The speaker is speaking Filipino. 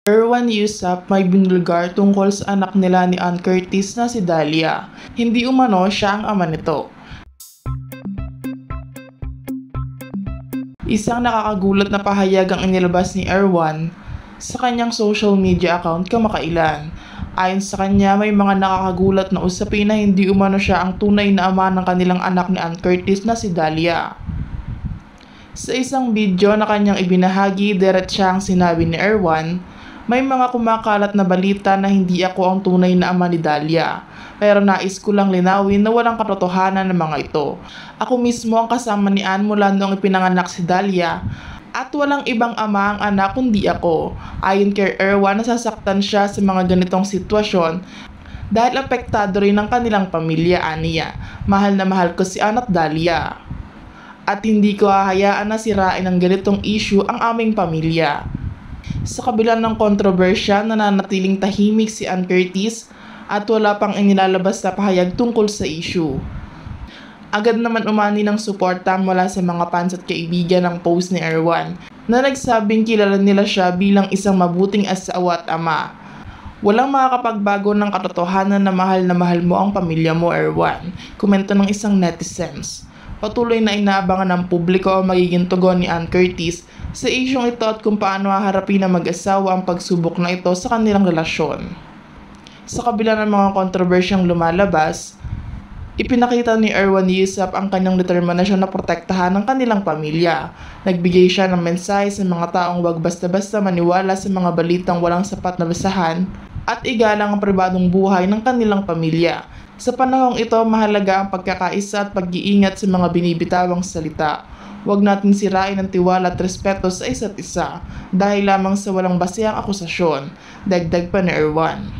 Erwan Yusap may binulgar tungkol sa anak nila ni Ann Curtis na si Dalia. Hindi umano siya ang ama nito. Isang nakakagulat na pahayag ang inilabas ni Erwan sa kanyang social media account kamakailan. Ayon sa kanya, may mga nakakagulat na usapin na hindi umano siya ang tunay na ama ng kanilang anak ni Ann Curtis na si Dalia. Sa isang video na kanyang ibinahagi, diretsang sinabi ni Erwan, may mga kumakalat na balita na hindi ako ang tunay na ama ni Dalia. Pero nais ko lang linawin na walang katotohanan ng mga ito. Ako mismo ang kasama ni Ann mula noong ipinanganak si Dalia. At walang ibang ama ang anak kundi ako. Ayon kay Erwan, nasasaktan siya sa mga ganitong sitwasyon dahil apektado rin ang kanilang pamilya, aniya. Mahal na mahal ko si Ann at Dalia. At hindi ko hahayaan na sirain ng ganitong issue ang aming pamilya. Sa kabila ng kontrobersya, nananatiling tahimik si Ann Curtis at wala pang inilalabas na pahayag tungkol sa issue. Agad naman umani ng suporta mula sa mga fans at kaibigan ng post ni Erwan na nagsabing kilala nila siya bilang isang mabuting asawa at ama. Walang makakapagbago ng katotohanan na mahal mo ang pamilya mo, Erwan, komento ng isang netizens. Patuloy na inaabangan ng publiko ang magiging tugon ni Ann Curtis sa isyong ito at kung paano haharapin ng mag-asawa ang pagsubok na ito sa kanilang relasyon. Sa kabila ng mga kontrobersyang lumalabas, ipinakita ni Erwan Yusap ang kanyang determinasyon na protektahan ang kanilang pamilya. Nagbigay siya ng mensahe sa mga taong huwag basta-basta maniwala sa mga balitang walang sapat na basahan at igalang ang pribadong buhay ng kanilang pamilya. Sa panahong ito, mahalaga ang pagkakaisa at pag-iingat sa mga binibitawang salita. Huwag natin sirain ang tiwala at respeto sa isa't isa dahil lamang sa walang basehang akusasyon, dagdag pa ni Erwan.